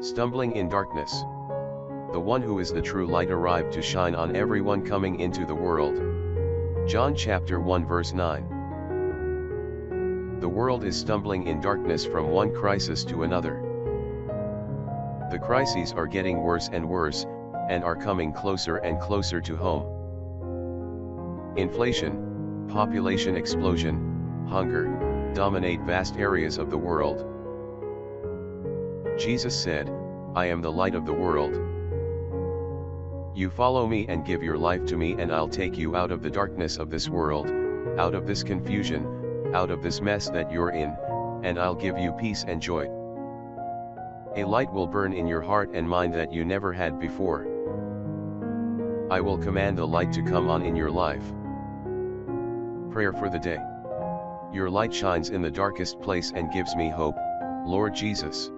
Stumbling in darkness. The one who is the true light arrived to shine on everyone coming into the world. John chapter 1 verse 9. The world is stumbling in darkness from one crisis to another. The crises are getting worse and worse, and are coming closer and closer to home. Inflation, population explosion, hunger, dominate vast areas of the world. Jesus said, "I am the light of the world. You follow me and give your life to me, and I'll take you out of the darkness of this world, out of this confusion, out of this mess that you're in, and I'll give you peace and joy. A light will burn in your heart and mind that you never had before. I will command the light to come on in your life." Prayer for the day. Your light shines in the darkest place and gives me hope, Lord Jesus.